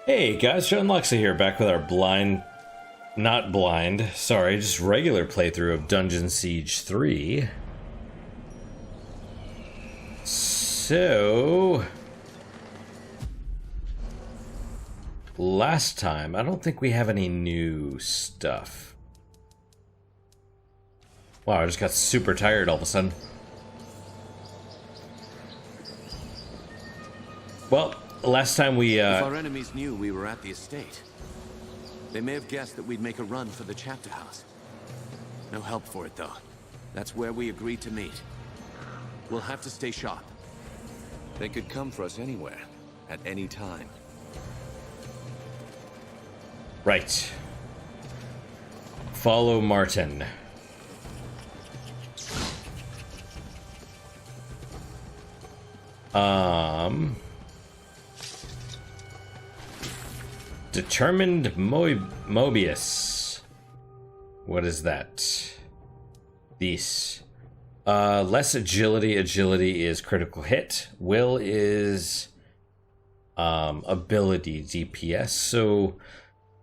Hey guys, John Luxa here, back with our just regular playthrough of Dungeon Siege 3. So, last time, I don't think we have any new stuff. Wow, I just got super tired all of a sudden. Well, last time we, If our enemies knew we were at the estate, they may have guessed that we'd make a run for the Chapterhouse. No help for it, though. That's where we agreed to meet. We'll have to stay sharp. They could come for us anywhere, at any time. Right. Follow Martin. Determined Mobius. What is that? This. Less agility. Agility is critical hit. Will is ability DPS. So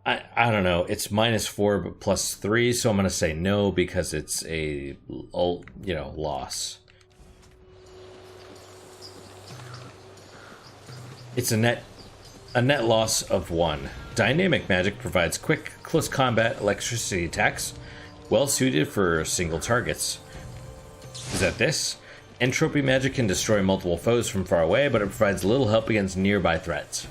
I don't know. It's -4 but +3. So I'm gonna say no because it's a loss. It's a net loss of 1. Dynamic magic provides quick, close combat electricity attacks, well suited for single targets. Is that this? Entropy magic can destroy multiple foes from far away, but it provides little help against nearby threats.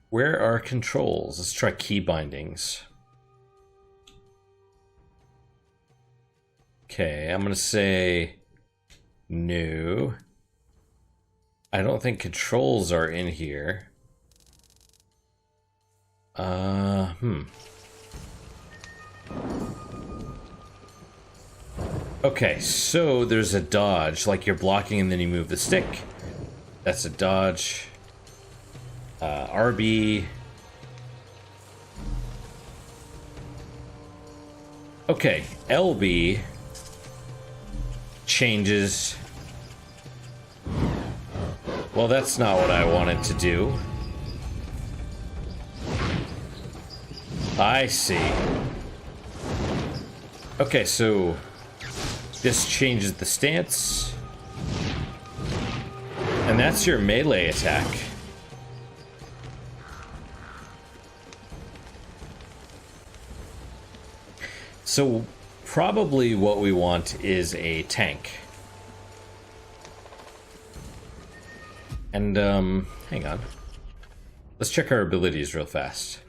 Where are controls? Let's try key bindings. Okay, I'm gonna say no. I don't think controls are in here. Okay, so there's a dodge, like you're blocking and then you move the stick. That's a dodge. RB. Okay, LB changes. Well, that's not what I wanted to do. I see. Okay, so this changes the stance. And that's your melee attack. So probably what we want is a tank. And, hang on. Let's check our abilities real fast.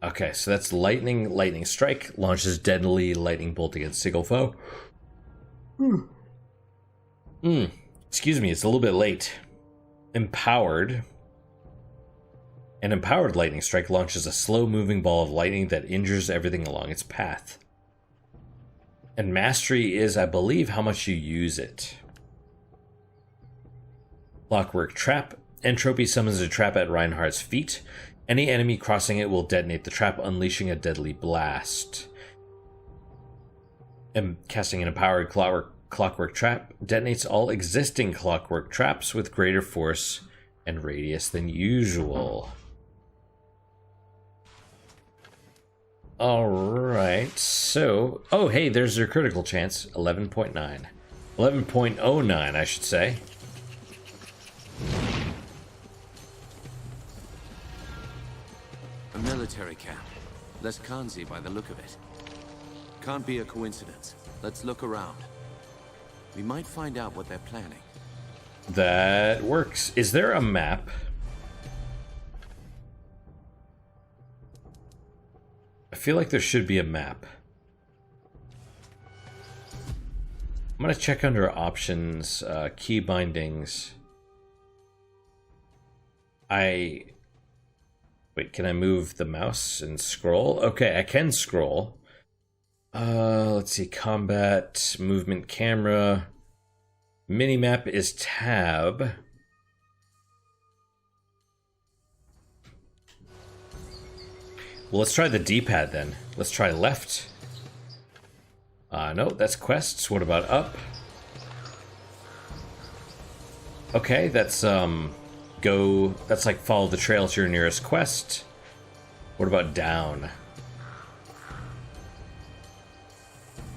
Okay, so that's lightning. Lightning strike launches deadly lightning bolt against single foe. Excuse me, it's a little bit late. Empowered. An empowered lightning strike launches a slow-moving ball of lightning that injures everything along its path. And mastery is, I believe, how much you use it. Clockwork trap. Entropy summons a trap at Reinhardt's feet. Any enemy crossing it will detonate the trap, unleashing a deadly blast. And casting an empowered clockwork trap detonates all existing clockwork traps with greater force and radius than usual. Alright, so... Oh, hey, there's their critical chance. 11.9. 11.09, I should say. A military camp. Less Kanzi by the look of it. Can't be a coincidence. Let's look around. We might find out what they're planning. That works. Is there a map? I feel like there should be a map. I'm gonna check under options, key bindings. Wait, can I move the mouse and scroll? Okay, I can scroll. Let's see, combat, movement, camera. Minimap is tab. Well, let's try the D-pad then. Let's try left. No, that's quests. What about up? Okay, that's that's like follow the trail to your nearest quest. What about down?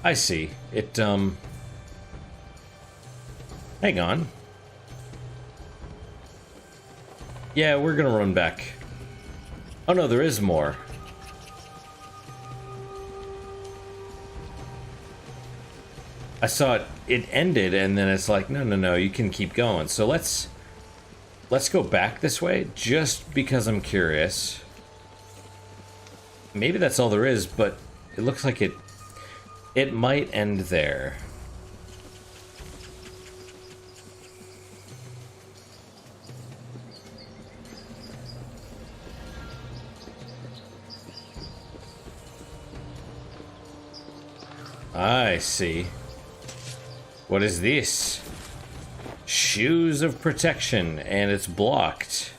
I see. It hang on. Yeah, we're gonna run back. Oh no, there is more. I saw it ended, and then it's like, no, you can keep going. So let's go back this way, just because I'm curious. Maybe that's all there is, but it looks like it might end there. I see. What is this? Shoes of protection, and it's blocked.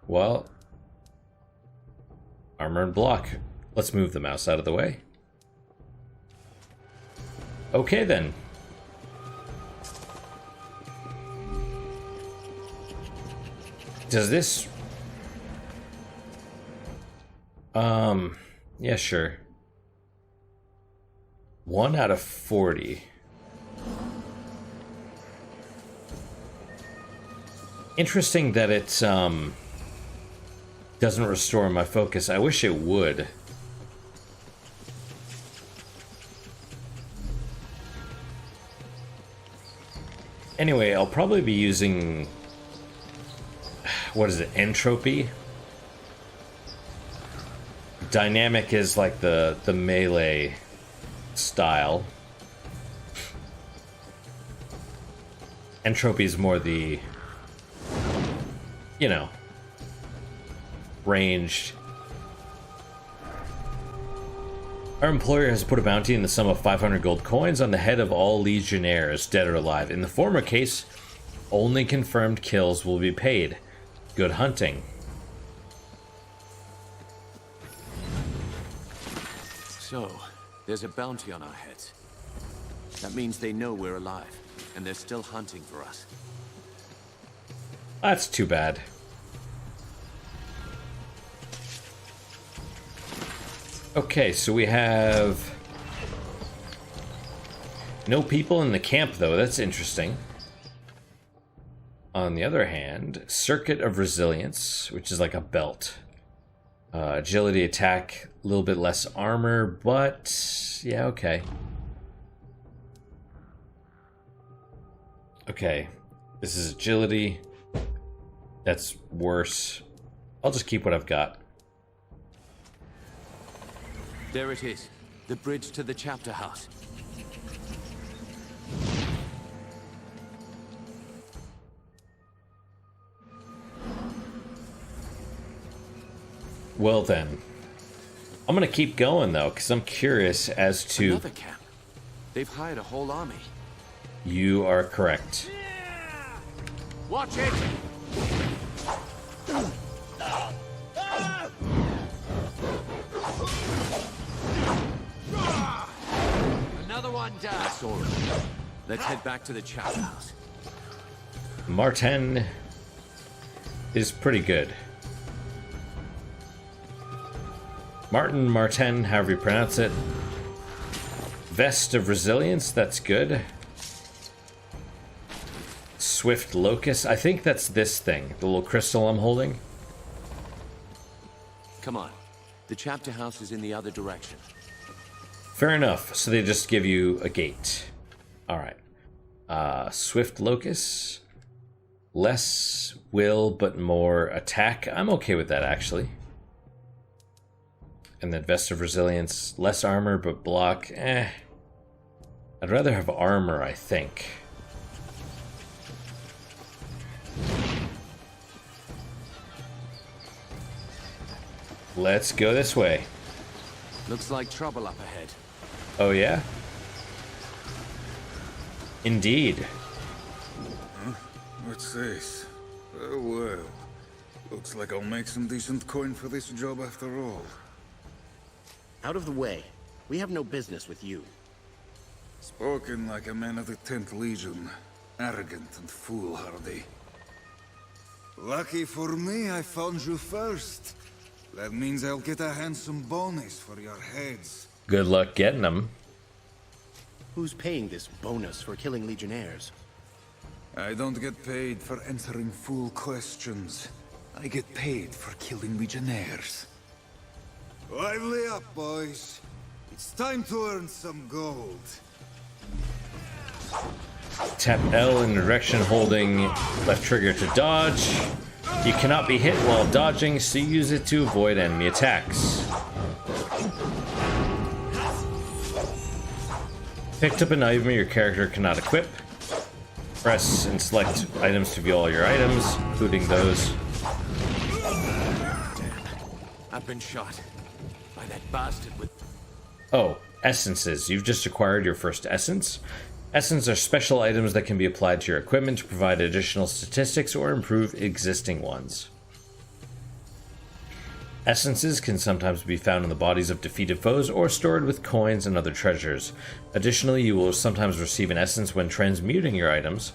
Well, armor and block. Let's move the mouse out of the way. Okay then. Does this... yeah, sure. 1 out of 40. Interesting that it doesn't restore my focus. I wish it would. Anyway, I'll probably be using, what is it, entropy? Dynamic is like the melee style. Entropy is more the, you know, ranged. Our employer has put a bounty in the sum of 500 gold coins on the head of all legionnaires, dead or alive. In the former case, only confirmed kills will be paid. Good hunting. So, there's a bounty on our heads. That means they know we're alive, and they're still hunting for us. That's too bad. Okay, so we have no people in the camp, though. That's interesting. On the other hand, Circuit of Resilience, which is like a belt. Agility, attack, a little bit less armor, but yeah, okay. Okay, this is agility. That's worse. I'll just keep what I've got. There it is. The bridge to the Chapterhouse. Well then, I'm gonna keep going though, because I'm curious as to... Another camp. They've hired a whole army. You are correct. Watch it! Another one down. That's all right. Let's head back to the Chapterhouse. Martin is pretty good. Martin, however you pronounce it. Vest of Resilience, that's good. Swift Locust, I think that's this thing, the little crystal I'm holding. Come on. The Chapterhouse is in the other direction. Fair enough, so they just give you a gate. Alright. Swift Locust. Less will, but more attack. I'm okay with that, actually. And then Vest of Resilience, less armor, but block, eh. I'd rather have armor, I think. Let's go this way. Looks like trouble up ahead. Oh, yeah? Indeed. Huh? What's this? Oh, well. Looks like I'll make some decent coin for this job after all. Out of the way. We have no business with you. Spoken like a man of the 10th Legion. Arrogant and foolhardy. Lucky for me, I found you first. That means I'll get a handsome bonus for your heads. Good luck getting them. Who's paying this bonus for killing Legionnaires? I don't get paid for answering fool questions. I get paid for killing Legionnaires. Lively up, boys. It's time to earn some gold. Tap L in direction holding left trigger to dodge. You cannot be hit while dodging, so use it to avoid enemy attacks. Picked up an item your character cannot equip. Press and select items to view all your items, including those. I've been shot by that bastard with... Oh, essences. You've just acquired your first essence. Essences are special items that can be applied to your equipment to provide additional statistics or improve existing ones. Essences can sometimes be found in the bodies of defeated foes or stored with coins and other treasures. Additionally, you will sometimes receive an essence when transmuting your items,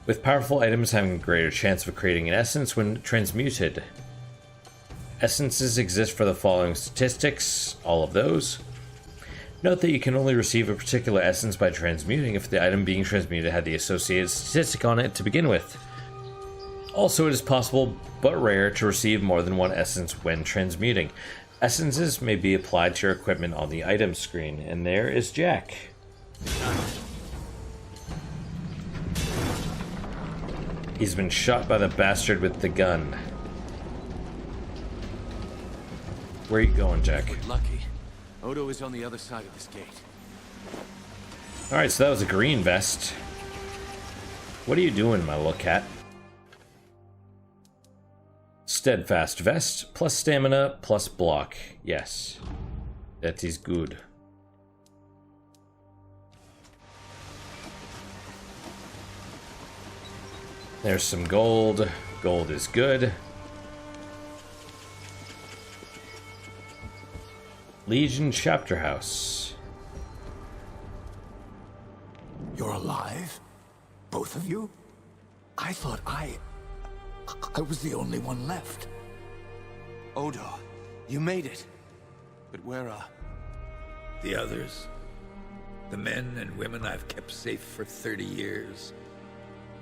with powerful items having a greater chance of creating an essence when transmuted. Essences exist for the following statistics, all of those. Note that you can only receive a particular essence by transmuting if the item being transmuted had the associated statistic on it to begin with. Also, it is possible, but rare, to receive more than one essence when transmuting. Essences may be applied to your equipment on the item screen, and there is Jack. He's been shot by the bastard with the gun. Where are you going, Jack? We're lucky. Odo is on the other side of this gate. Alright, so that was a green vest. What are you doing, my little cat? Steadfast vest, plus stamina, plus block. Yes. That is good. There's some gold. Gold is good. Legion Chapterhouse. You're alive? Both of you? I thought I was the only one left. Odo, you made it. But where are... The others? The men and women I've kept safe for 30 years?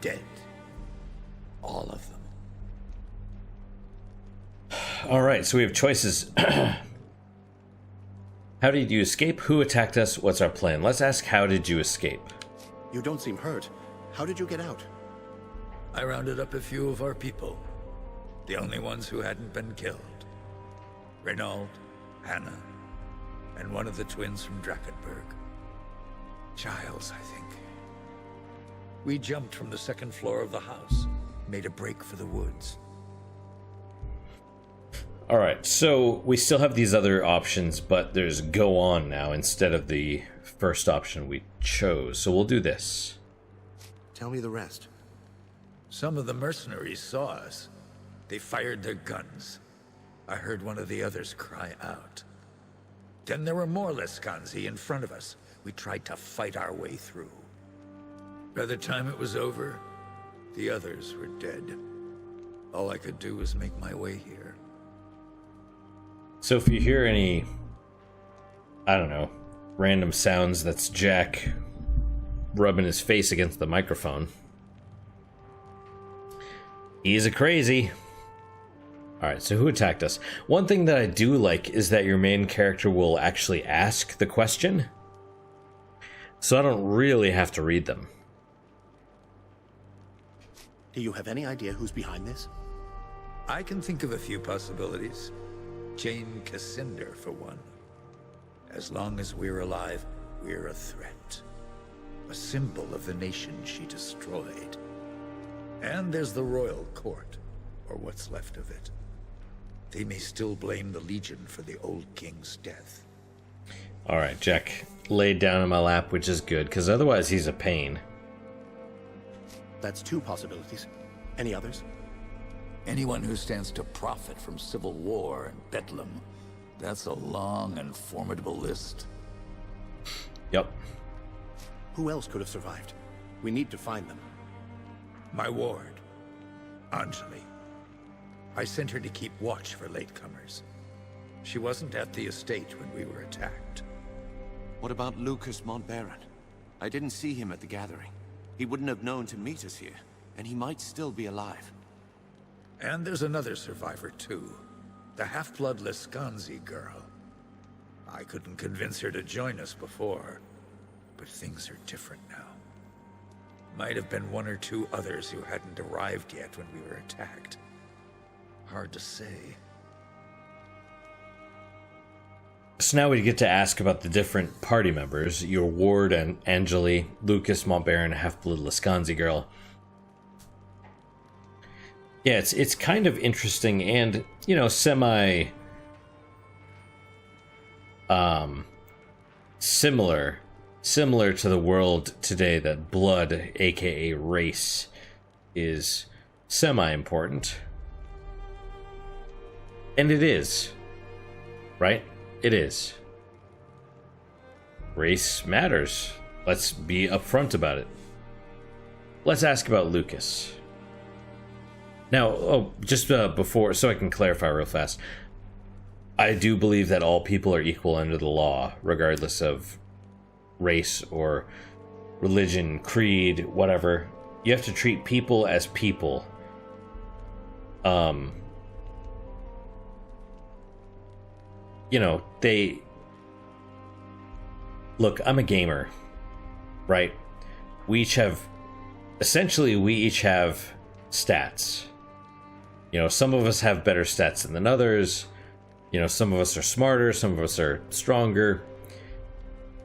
Dead. All of them. Alright, so we have choices. How did you escape? Who attacked us? What's our plan? Let's ask, how did you escape? You don't seem hurt. How did you get out? I rounded up a few of our people. The only ones who hadn't been killed. Renaud, Hannah, and one of the twins from Drakkenberg. Giles, I think. We jumped from the second floor of the house, made a break for the woods. Alright, so we still have these other options, but there's go on now instead of the first option we chose. So we'll do this. Tell me the rest. Some of the mercenaries saw us. They fired their guns. I heard one of the others cry out. Then there were more Lescanzi in front of us. We tried to fight our way through. By the time it was over, the others were dead. All I could do was make my way here. So if you hear any, I don't know, random sounds, that's Jack rubbing his face against the microphone. He's a crazy. Alright, so who attacked us? One thing that I do like is that your main character will actually ask the question. So I don't really have to read them. Do you have any idea who's behind this? I can think of a few possibilities. Jane Cassinder, for one. As long as we're alive, we're a threat. A symbol of the nation she destroyed. And there's the royal court, or what's left of it. They may still blame the Legion for the old king's death. Alright, Jack laid down in my lap, which is good, because otherwise he's a pain. That's two possibilities. Any others? Anyone who stands to profit from civil war and bedlam. That's a long and formidable list. Yep. Who else could have survived? We need to find them. My ward, Anjali. I sent her to keep watch for latecomers. She wasn't at the estate when we were attacked. What about Lucas Montbaron? I didn't see him at the gathering. He wouldn't have known to meet us here, and he might still be alive. And there's another survivor, too. The half-blood Lescanzi girl. I couldn't convince her to join us before, but things are different now. Might have been one or two others who hadn't arrived yet when we were attacked. Hard to say. So now we get to ask about the different party members. Your ward and Anjali, Lucas Montbaron, half-blood Lescanzi girl. Yeah, it's kind of interesting and, you know, semi similar to the world today, that blood, aka race, is semi-important. And it is. Right? It is. Race matters. Let's be upfront about it. Let's ask about Lucas. Now, just before, so I can clarify real fast, I do believe that all people are equal under the law, regardless of race or religion, creed, whatever. You have to treat people as people. You know, look, I'm a gamer, right? We each have stats. You know, some of us have better stats than others. You know, some of us are smarter, some of us are stronger.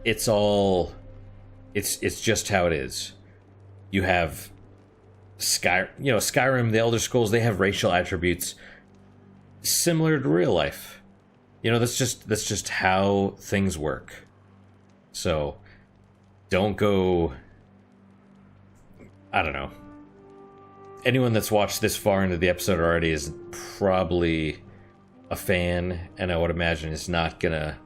It's just how it is. You have Skyrim, the Elder Scrolls, they have racial attributes similar to real life. You know, that's just how things work. So don't go, I don't know. Anyone that's watched this far into the episode already is probably a fan, and I would imagine is gonna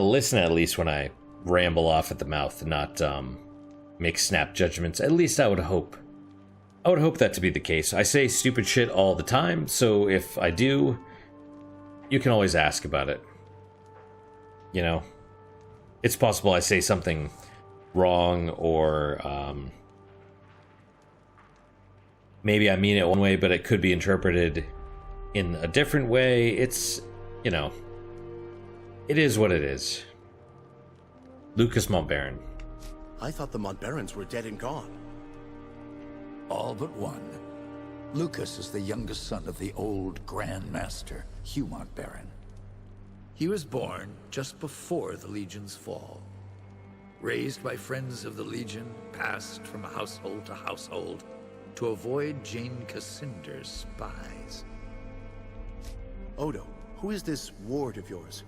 listen at least when I ramble off at the mouth and not make snap judgments. At least I would hope. I would hope that to be the case. I say stupid shit all the time, so if I do, you can always ask about it. You know? It's possible I say something wrong, or maybe I mean it one way, but it could be interpreted in a different way. It's, you know, it is what it is. Lucas Montbaron. I thought the Montbarons were dead and gone. All but one. Lucas is the youngest son of the old Grand Master, Hugh Montbaron. He was born just before the Legion's fall. Raised by friends of the Legion, passed from household to household to avoid Jane Cassinder's spies. Odo, who is this ward of yours?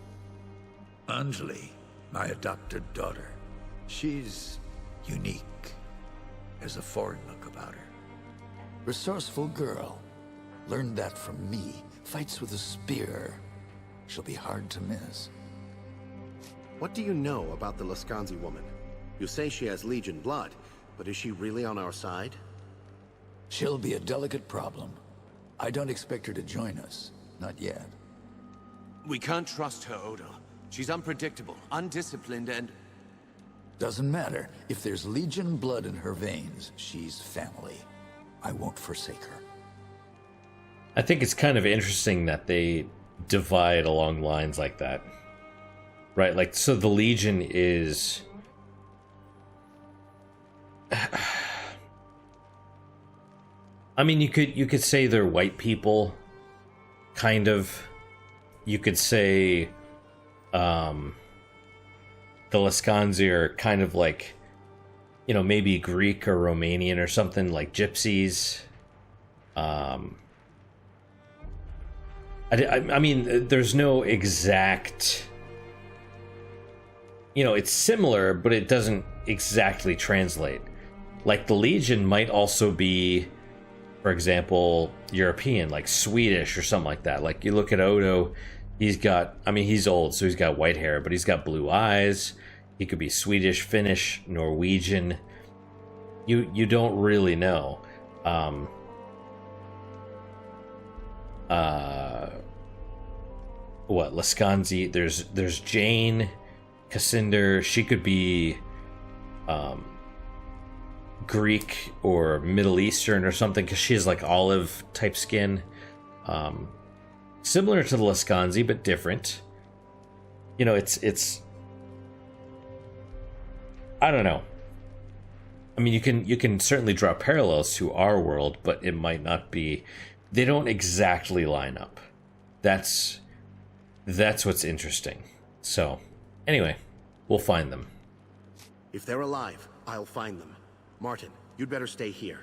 Anjali, my adopted daughter. She's unique. There's a foreign look about her. Resourceful girl. Learned that from me. Fights with a spear. She'll be hard to miss. What do you know about the Lescanzi woman? You say she has Legion blood, but is she really on our side? She'll be a delicate problem. I don't expect her to join us. Not yet. We can't trust her, Odo. She's unpredictable, undisciplined, and... Doesn't matter. If there's Legion blood in her veins, she's family. I won't forsake her. I think it's kind of interesting that they divide along lines like that. Right? Like, so the Legion is... I mean, you could say they're white people, kind of. You could say the Lescanzi are kind of like, you know, maybe Greek or Romanian or something, like gypsies. I mean, there's no exact... You know, it's similar, but it doesn't exactly translate. Like, the Legion might also be, for example, European, like Swedish or something like that. Like, you look at Odo, he's got, I mean, he's old, so he's got white hair, but he's got blue eyes. He could be Swedish, Finnish, Norwegian. You don't really know. What, Laskanzi? There's Jane, Cassinder. She could be Greek or Middle Eastern or something, because she has like olive type skin. Similar to the Laskanzi, but different. You know, it's I don't know. I mean, you can certainly draw parallels to our world, but it might not be. They don't exactly line up. That's what's interesting. So, anyway, we'll find them. If they're alive, I'll find them. Martin, you'd better stay here.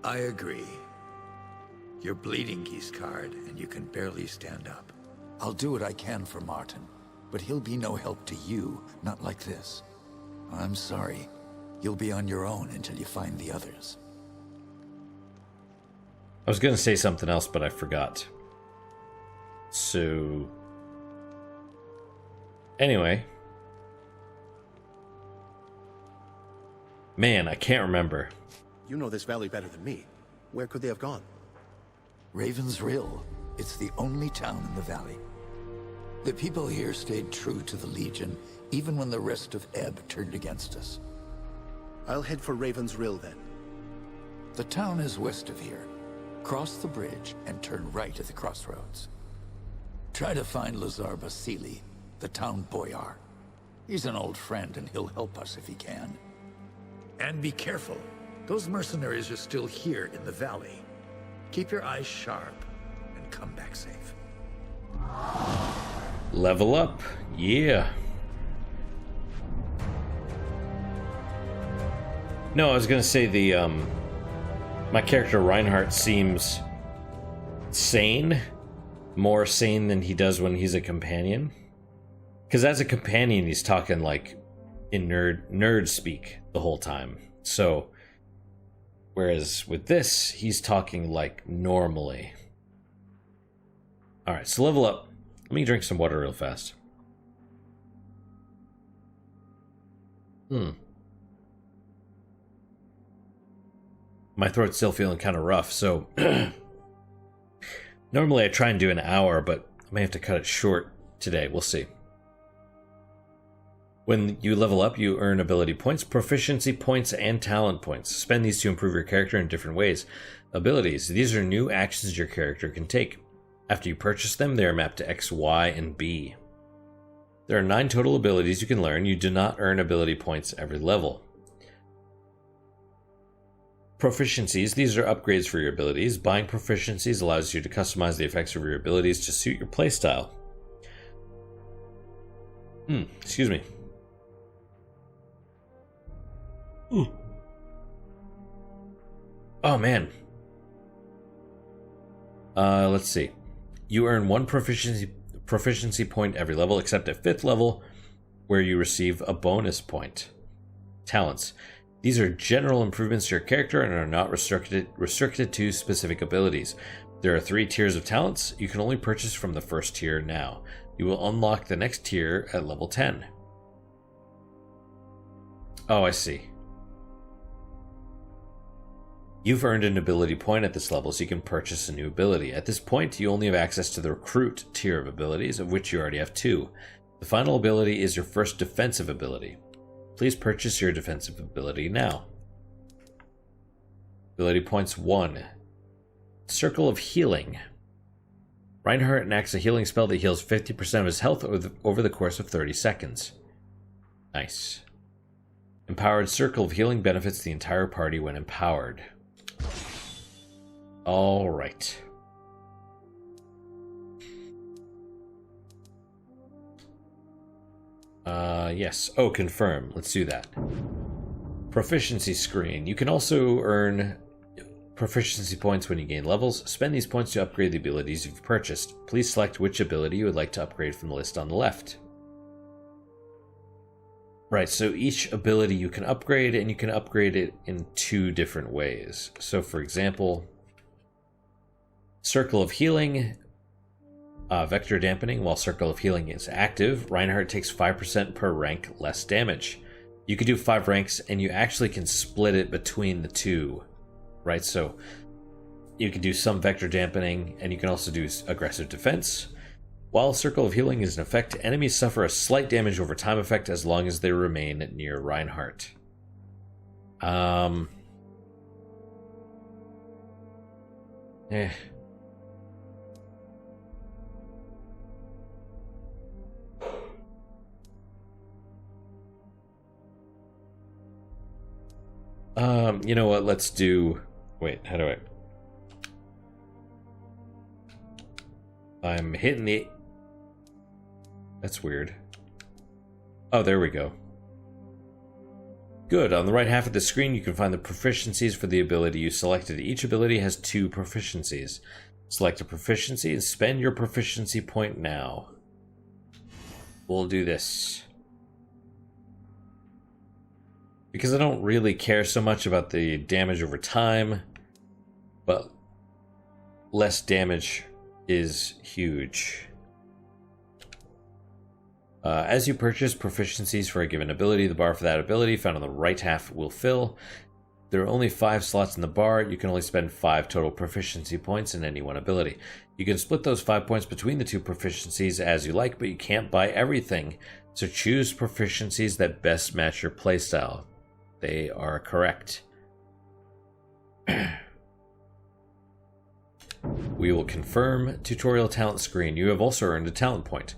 I agree. You're bleeding, Giscard, and you can barely stand up. I'll do what I can for Martin, but he'll be no help to you, not like this. I'm sorry. You'll be on your own until you find the others. I was going to say something else, but I forgot. So, anyway. Man, I can't remember. You know this valley better than me. Where could they have gone? Raven's Rill. It's the only town in the valley. The people here stayed true to the Legion, even when the rest of Ebb turned against us. I'll head for Raven's Rill then. The town is west of here. Cross the bridge and turn right at the crossroads. Try to find Lazar Basili, the town boyar. He's an old friend and he'll help us if he can. And be careful. Those mercenaries are still here in the valley. Keep your eyes sharp and come back safe. Level up. Yeah. No, I was going to say my character Reinhardt seems sane. More sane than he does when he's a companion. Because as a companion, he's talking like in nerd speak the whole time. So, whereas with this, he's talking like normally. Alright, so level up. Let me drink some water real fast. My throat's still feeling kind of rough, so normally I try and do an hour, but I may have to cut it short today. We'll see. When you level up, you earn ability points, proficiency points, and talent points. Spend these to improve your character in different ways. Abilities. These are new actions your character can take. After you purchase them, they are mapped to X, Y, and B. There are 9 total abilities you can learn. You do not earn ability points every level. Proficiencies. These are upgrades for your abilities. Buying proficiencies allows you to customize the effects of your abilities to suit your playstyle. Excuse me. Oh, man. Let's see. You earn 1 proficiency point every level, except at 5th level, where you receive a bonus point. Talents. These are general improvements to your character and are not restricted to specific abilities. There are 3 tiers of talents. You can only purchase from the first tier now. You will unlock the next tier at level 10. Oh, I see. You've earned an ability point at this level, so you can purchase a new ability. At this point, you only have access to the recruit tier of abilities, of which you already have 2. The final ability is your first defensive ability. Please purchase your defensive ability now. Ability points 1. Circle of Healing. Reinhardt enacts a healing spell that heals 50% of his health over the course of 30 seconds. Nice. Empowered Circle of Healing benefits the entire party when empowered. Alright. Yes. Oh, confirm. Let's do that. Proficiency screen. You can also earn proficiency points when you gain levels. Spend these points to upgrade the abilities you've purchased. Please select which ability you would like to upgrade from the list on the left. Right, so each ability you can upgrade, and you can upgrade it in 2 different ways. So, for example, Circle of Healing Vector dampening. While Circle of Healing is active, Reinhardt takes 5% per rank less damage. You could do 5 ranks, and you actually can split it between the two, right? So you can do some Vector dampening, and you can also do aggressive defense. While Circle of Healing is in effect, enemies suffer a slight damage over time effect as long as they remain near Reinhardt. You know what? Let's do... Wait, how do I'm hitting the... That's weird. Oh, there we go. Good. On the right half of the screen, you can find the proficiencies for the ability you selected. Each ability has 2 proficiencies. Select a proficiency and spend your proficiency point now. We'll do this. Because I don't really care so much about the damage over time, but less damage is huge. As you purchase proficiencies for a given ability, the bar for that ability found on the right half will fill. There are only 5 slots in the bar. You can only spend 5 total proficiency points in any one ability. You can split those 5 points between the 2 proficiencies as you like, but you can't buy everything. So choose proficiencies that best match your playstyle. They are correct. We will confirm tutorial talent screen. You have also earned a talent point.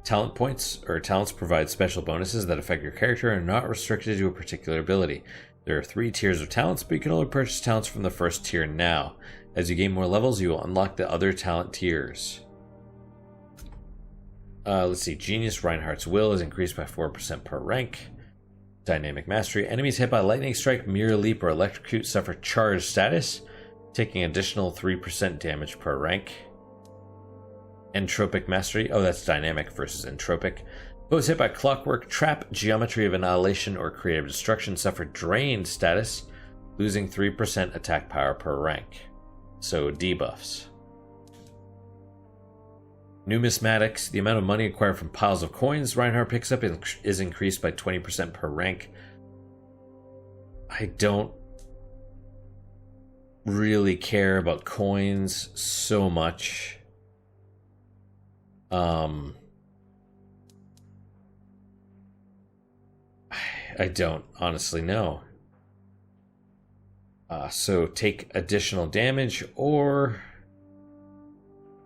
Talent points, or talents, provide special bonuses that affect your character and are not restricted to a particular ability. There are 3 tiers of talents, but you can only purchase talents from the first tier now. As you gain more levels, you will unlock the other talent tiers. Let's see. Genius Reinhardt's Will is increased by 4% per rank. Dynamic Mastery. Enemies hit by Lightning Strike, Mirror Leap, or Electrocute suffer Charge status, taking additional 3% damage per rank. Entropic Mastery. Oh, that's Dynamic versus Entropic. Those hit by Clockwork, Trap, Geometry of Annihilation, or Creative Destruction suffer Drained status, losing 3% attack power per rank. So, debuffs. Numismatics. The amount of money acquired from piles of coins Reinhardt picks up is increased by 20% per rank. I don't really care about coins so much. I don't honestly know. So take additional damage or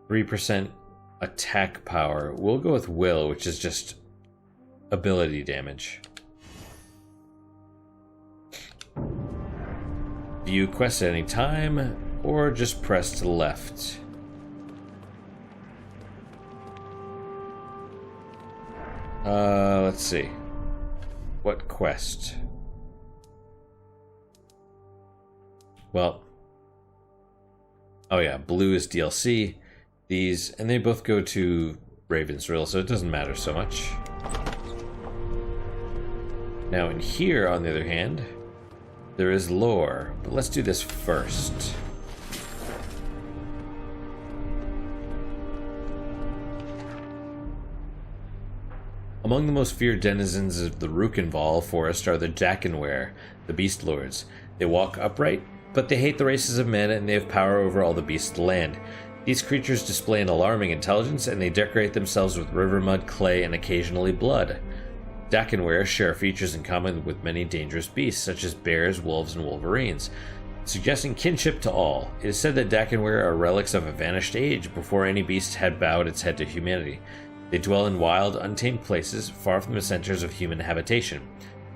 3% attack power. We'll go with Will, which is just ability damage. View quests at any time, or just press to the left. Let's see. What quest? Well, oh yeah, blue is DLC. These, and they both go to Ravensrill, so it doesn't matter so much. Now in here, on the other hand, there is lore, but let's do this first. Among the most feared denizens of the Rukkenvahl forest are the Dakenware, the Beast Lords. They walk upright, but they hate the races of men, and they have power over all the beasts of the land. These creatures display an alarming intelligence, and they decorate themselves with river mud, clay, and occasionally blood. Dakenware share features in common with many dangerous beasts, such as bears, wolves, and wolverines, suggesting kinship to all. It is said that Dakenware are relics of a vanished age, before any beast had bowed its head to humanity. They dwell in wild, untamed places, far from the centers of human habitation.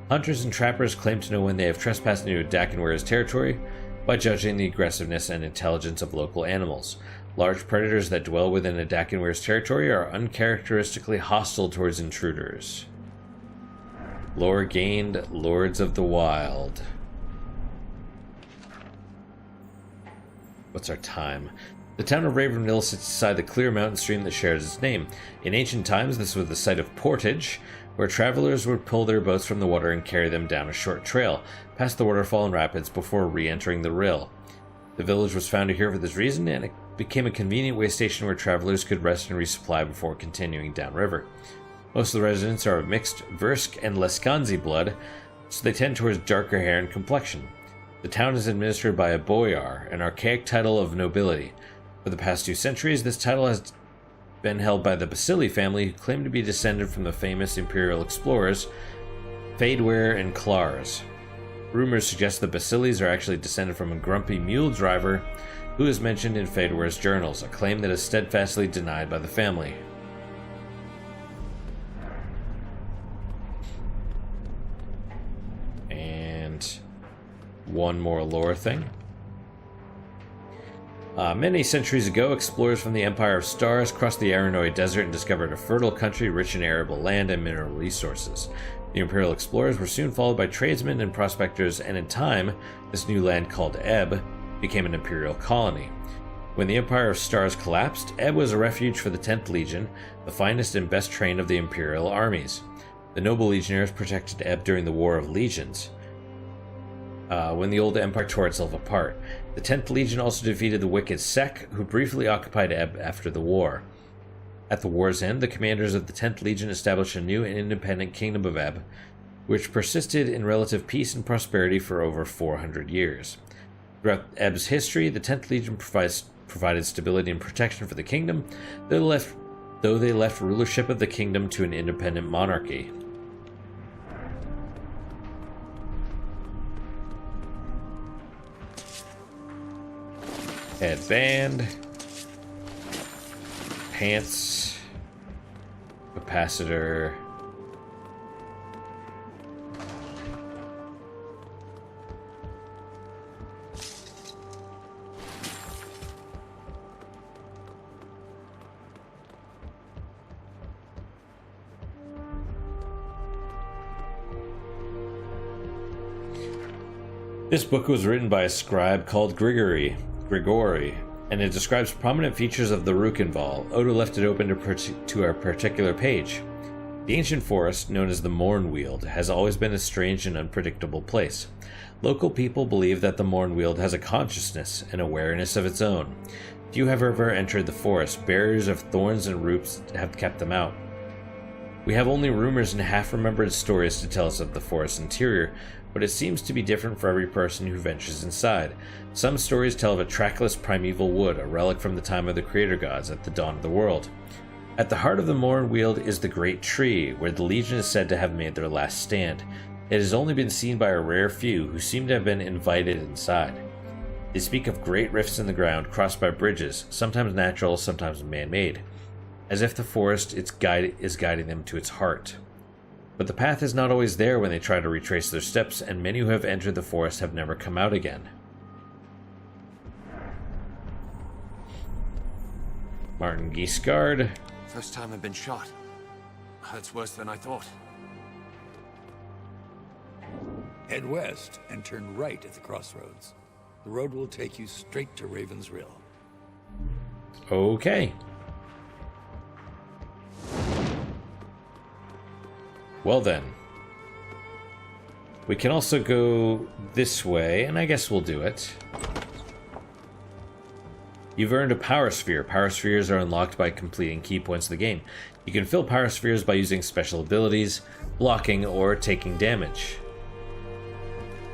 Hunters and trappers claim to know when they have trespassed into Dakenware's territory by judging the aggressiveness and intelligence of local animals. Large predators that dwell within a Dakenware's territory are uncharacteristically hostile towards intruders. Lore gained, Lords of the Wild. What's our time? The town of Ravenhill sits beside the clear mountain stream that shares its name. In ancient times, this was the site of portage, where travelers would pull their boats from the water and carry them down a short trail, past the waterfall and rapids before re-entering the rill. The village was founded here for this reason, and became a convenient way station where travelers could rest and resupply before continuing downriver. Most of the residents are of mixed Versk and Leskanzi blood, so they tend towards darker hair and complexion. The town is administered by a boyar, an archaic title of nobility. For the past 2 centuries, this title has been held by the Basili family, who claim to be descended from the famous imperial explorers Faedware and Klars. Rumors suggest the Basilis are actually descended from a grumpy mule driver who is mentioned in Faedware's journals, a claim that is steadfastly denied by the family. And one more lore thing. Many centuries ago, explorers from the Empire of Stars crossed the Aranoi Desert and discovered a fertile country rich in arable land and mineral resources. The Imperial explorers were soon followed by tradesmen and prospectors, and in time, this new land called Ebb became an Imperial colony. When the Empire of Stars collapsed, Ebb was a refuge for the 10th Legion, the finest and best trained of the Imperial armies. The noble legionnaires protected Ebb during the War of Legions, when the old Empire tore itself apart. The 10th Legion also defeated the wicked Sek, who briefly occupied Ebb after the war. At the war's end, the commanders of the 10th Legion established a new and independent kingdom of Ebb, which persisted in relative peace and prosperity for over 400 years. Throughout Ebb's history, the 10th Legion provided stability and protection for the kingdom, though they left rulership of the kingdom to an independent monarchy. Headband, pants, capacitor, This book was written by a scribe called Grigori, and it describes prominent features of the Rukkenvahl. Odo left it open to a particular page. The ancient forest, known as the Mornweald, has always been a strange and unpredictable place. Local people believe that the Mornweald has a consciousness and awareness of its own. Few have ever entered the forest. Barriers of thorns and roots have kept them out. We have only rumors and half-remembered stories to tell us of the forest's interior, but it seems to be different for every person who ventures inside. Some stories tell of a trackless primeval wood, a relic from the time of the creator gods at the dawn of the world. At the heart of the Mornweald is the Great Tree, where the Legion is said to have made their last stand. It has only been seen by a rare few, who seem to have been invited inside. They speak of great rifts in the ground, crossed by bridges, sometimes natural, sometimes man-made, as if the forest is guiding them to its heart. But the path is not always there when they try to retrace their steps, and many who have entered the forest have never come out again. Martin Guiscard. First time I've been shot. Hurts worse than I thought. Head west and turn right at the crossroads. The road will take you straight to Raven's Rill. Okay. Well then. We can also go this way, and I guess we'll do it. You've earned a Power Sphere. Power Spheres are unlocked by completing key points of the game. You can fill Power Spheres by using special abilities, blocking, or taking damage.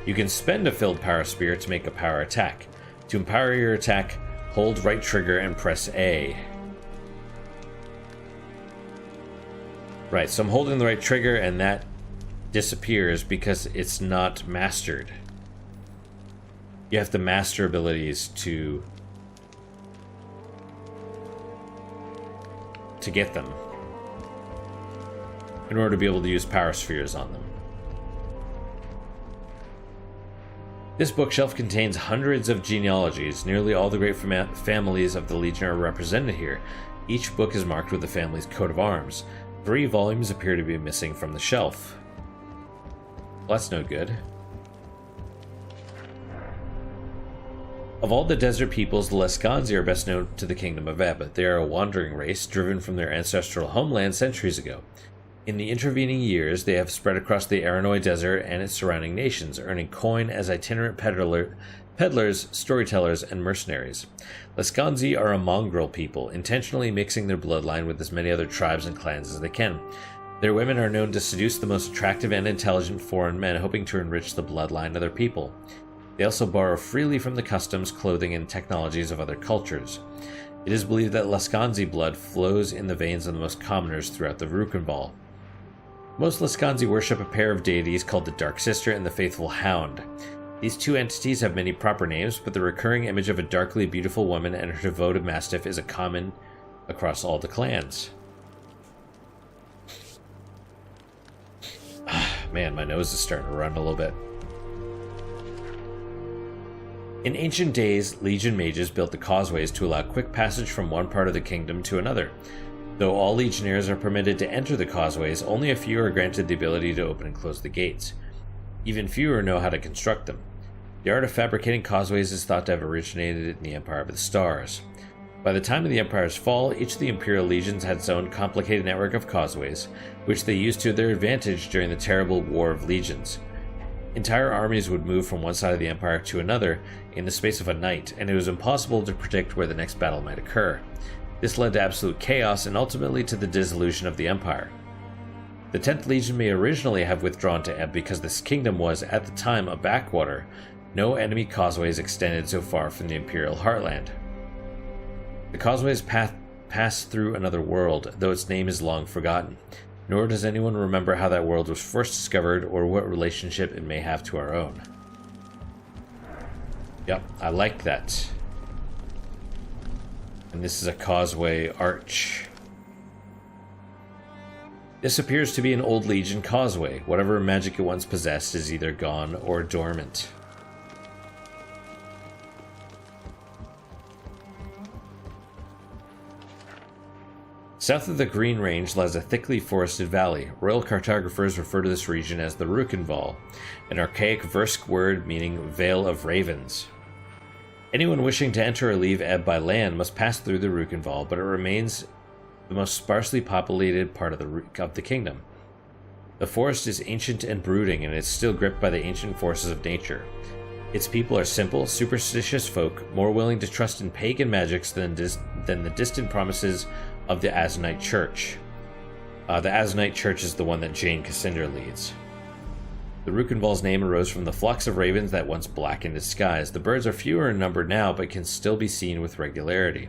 You can spend a filled Power Sphere to make a power attack. To empower your attack, hold right trigger and press A. Right, so I'm holding the right trigger and that disappears because it's not mastered. You have to master abilities to get them in order to be able to use Power Spheres on them. This bookshelf contains hundreds of genealogies. Nearly all the great families of the Legion are represented here. Each book is marked with the family's coat of arms. 3 volumes appear to be missing from the shelf. Well, that's no good. Of all the desert peoples, the Leskanzi are best known to the Kingdom of Ebb. They are a wandering race, driven from their ancestral homeland centuries ago. In the intervening years, they have spread across the Aranoi Desert and its surrounding nations, earning coin as itinerant peddlers, storytellers, and mercenaries. Lascanzi are a mongrel people, intentionally mixing their bloodline with as many other tribes and clans as they can. Their women are known to seduce the most attractive and intelligent foreign men, hoping to enrich the bloodline of their people. They also borrow freely from the customs, clothing, and technologies of other cultures. It is believed that Lascanzi blood flows in the veins of the most commoners throughout the Rukkenvahl. Most Lascanzi worship a pair of deities called the Dark Sister and the Faithful Hound. These two entities have many proper names, but the recurring image of a darkly beautiful woman and her devoted mastiff is a common across all the clans. Man, my nose is starting to run a little bit. In ancient days, Legion mages built the causeways to allow quick passage from one part of the kingdom to another. Though all legionnaires are permitted to enter the causeways, only a few are granted the ability to open and close the gates. Even fewer know how to construct them. The art of fabricating causeways is thought to have originated in the Empire of the Stars. By the time of the Empire's fall, each of the Imperial Legions had its own complicated network of causeways, which they used to their advantage during the terrible War of Legions. Entire armies would move from one side of the Empire to another in the space of a night, and it was impossible to predict where the next battle might occur. This led to absolute chaos and ultimately to the dissolution of the Empire. The 10th Legion may originally have withdrawn to Ebb because this kingdom was, at the time, a backwater. No enemy causeways extended so far from the Imperial heartland. The causeways pass through another world, though its name is long forgotten. Nor does anyone remember how that world was first discovered or what relationship it may have to our own. Yep, I like that. And this is a causeway arch. This appears to be an old Legion causeway. Whatever magic it once possessed is either gone or dormant. South of the Green Range lies a thickly forested valley. Royal cartographers refer to this region as the Rukkenvahl, an archaic Versk word meaning Vale of Ravens. Anyone wishing to enter or leave Ebb by land must pass through the Rukkenvahl, but it remains the most sparsely populated part of the kingdom. The forest is ancient and brooding, and is still gripped by the ancient forces of nature. Its people are simple, superstitious folk, more willing to trust in pagan magics than the distant promises of the Azanite Church. The Azanite Church is the one that Jane Cassinder leads. The Rukkenvahl's name arose from the flocks of ravens that once blackened its skies. The birds are fewer in number now, but can still be seen with regularity.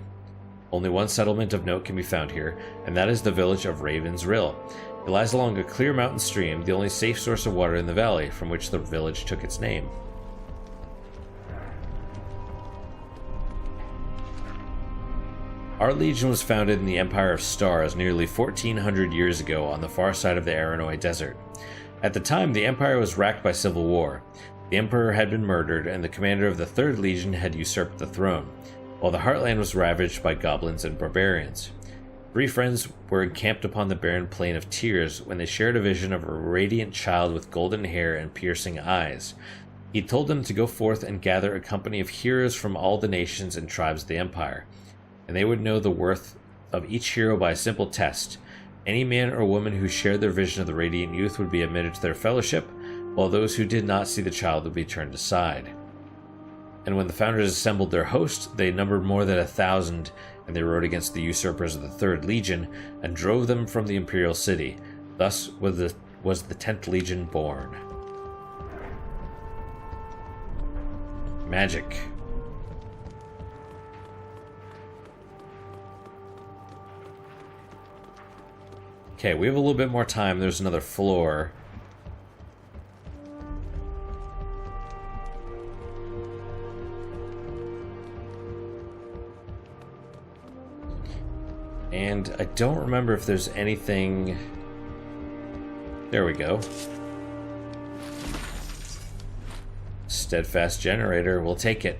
Only one settlement of note can be found here, and that is the village of Raven's Rill. It lies along a clear mountain stream, the only safe source of water in the valley, from which the village took its name. Our Legion was founded in the Empire of Stars nearly 1400 years ago on the far side of the Aranoi Desert. At the time, the Empire was racked by civil war. The Emperor had been murdered, and the commander of the 3rd Legion had usurped the throne, while the Heartland was ravaged by goblins and barbarians. 3 friends were encamped upon the barren plain of Tears when they shared a vision of a radiant child with golden hair and piercing eyes. He told them to go forth and gather a company of heroes from all the nations and tribes of the Empire, and they would know the worth of each hero by a simple test. Any man or woman who shared their vision of the radiant youth would be admitted to their fellowship, while those who did not see the child would be turned aside. And when the founders assembled their host, they numbered more than 1,000, and they rode against the usurpers of the 3rd Legion and drove them from the Imperial City. Thus was the 10th Legion born. Magic. Okay, we have a little bit more time. There's another floor. And I don't remember if there's anything... There we go. Steadfast generator, we'll take it.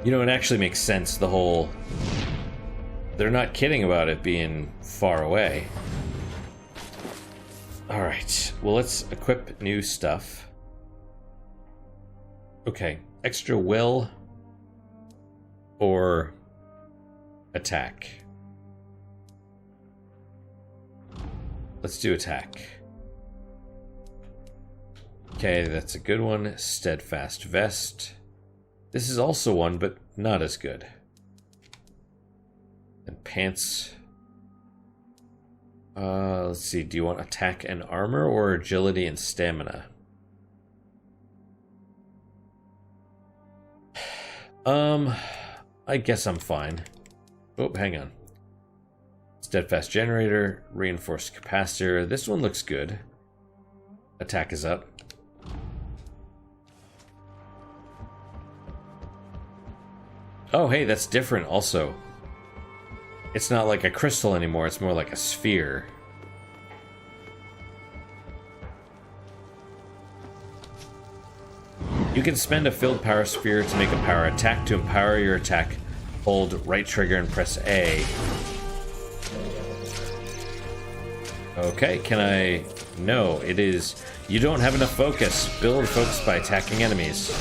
You know, it actually makes sense, the whole... They're not kidding about it being far away. Alright, well, let's equip new stuff. Okay, extra will or attack. let's do attack. Okay, that's a good one. Steadfast Vest. This is also one, but not as good. And pants. Let's see. Do you want attack and armor or agility and stamina? I guess I'm fine. Oh, hang on. Steadfast Generator, Reinforced Capacitor. This one looks good. Attack is up. Oh, hey, that's different also. It's not like a crystal anymore, it's more like a sphere. You can spend a filled power sphere to make a power attack. To empower your attack, hold right trigger and press A. Okay, can I... No, it is... You don't have enough focus. Build focus by attacking enemies.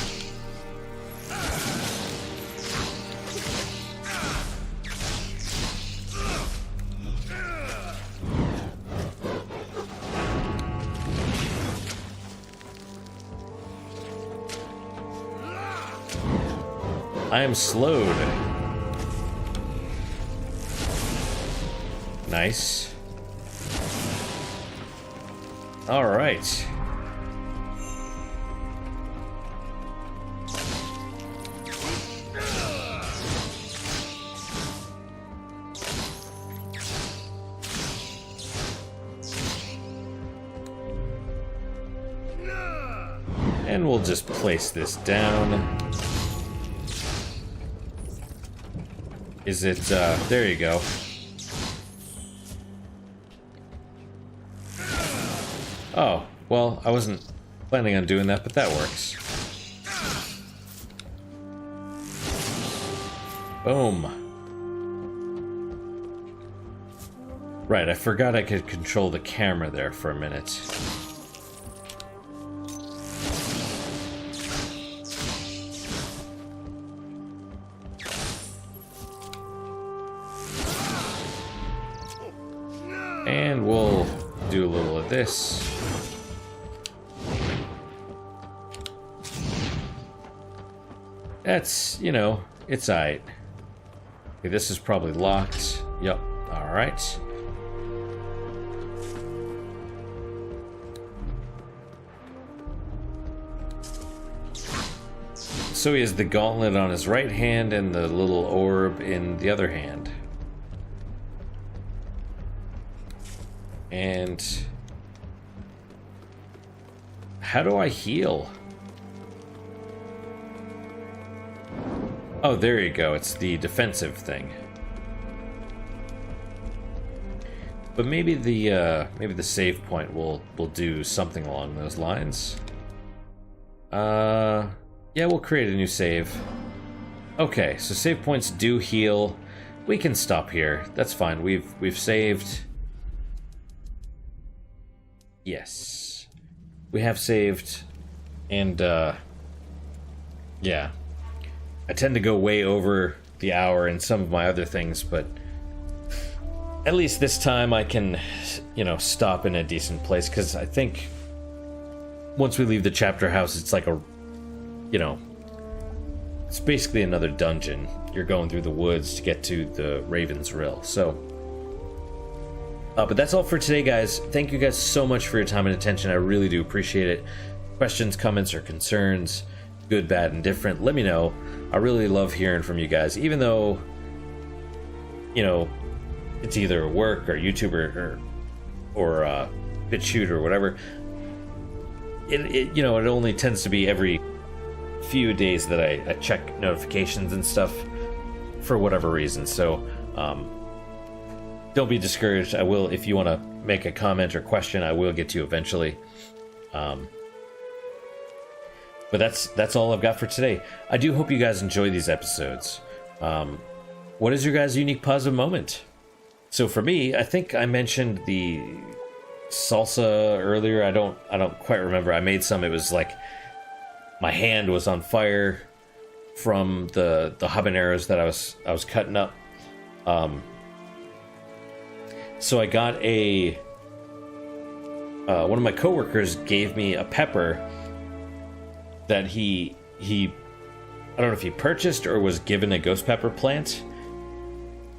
I am slowed. Nice. All right. And we'll just place this down. Is it, there you go. Oh, well, I wasn't planning on doing that, but that works. Boom. Right, I forgot I could control the camera there for a minute. And we'll do a little of this. That's, you know, it's aight. Okay, this is probably locked. Yep, alright. So he has the gauntlet on his right hand and the little orb in the other hand. And how do I heal? Oh, there you go. It's the defensive thing. But maybe the save point will do something along those lines. Yeah, we'll create a new save. Okay, so save points do heal. We can stop here. That's fine. We've saved. Yes. We have saved, and, yeah. I tend to go way over the hour in some of my other things, but at least this time I can, you know, stop in a decent place, because I think once we leave the chapter house, it's like a, you know, it's basically another dungeon. You're going through the woods to get to the Raven's Rill, so... but that's all for today, guys. Thank you guys so much for your time and attention. I really do appreciate it. Questions, comments, or concerns, good, bad, and different, let me know. I really love hearing from you guys, even though, you know, it's either work or YouTube or BitChute or whatever. It you know, it only tends to be every few days that I check notifications and stuff for whatever reason. So, don't be discouraged. I will, if you want to make a comment or question, I will get to you eventually. But that's all I've got for today. I do hope you guys enjoy these episodes. What is your guys' unique positive moment? So for me, I think I mentioned the salsa earlier. I don't quite remember. I made some. It was like my hand was on fire from the habaneros that I was cutting up. So I got a one of my coworkers gave me a pepper that he I don't know if he purchased or was given a ghost pepper plant.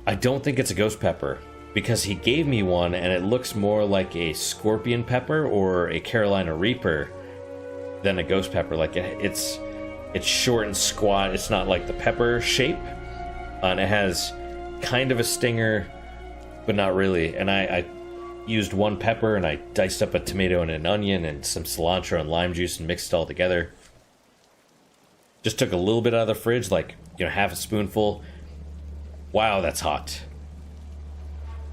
I don't think it's a ghost pepper because he gave me one and it looks more like a scorpion pepper or a Carolina Reaper than a ghost pepper. Like it's short and squat. It's not like the pepper shape, and it has kind of a stinger, but not really. And I used one pepper and I diced up a tomato and an onion and some cilantro and lime juice and mixed it all together. Just took a little bit out of the fridge, like, half a spoonful. Wow, that's hot.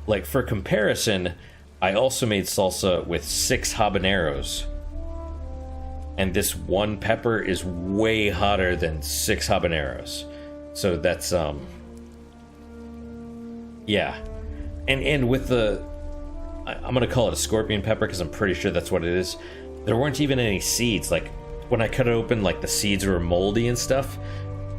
Like, for comparison, I also made salsa with 6 habaneros. And this one pepper is way hotter than 6 habaneros. So that's, yeah. And with I'm gonna call it a scorpion pepper because I'm pretty sure that's what it is. There weren't even any seeds. Like, when I cut it open, like, the seeds were moldy and stuff.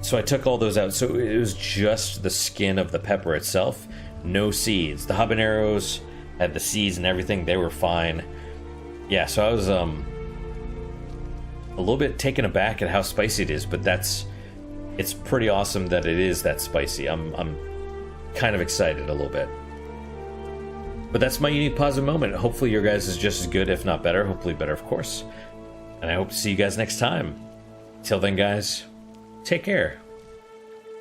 So I took all those out. So it was just the skin of the pepper itself. No seeds. The habaneros had the seeds and everything. They were fine. Yeah, so I was a little bit taken aback at how spicy it is, but it's pretty awesome that it is that spicy. I'm kind of excited a little bit. But that's my unique positive moment. Hopefully your guys is just as good, if not better. Hopefully better, of course. And I hope to see you guys next time. Till then, guys, take care.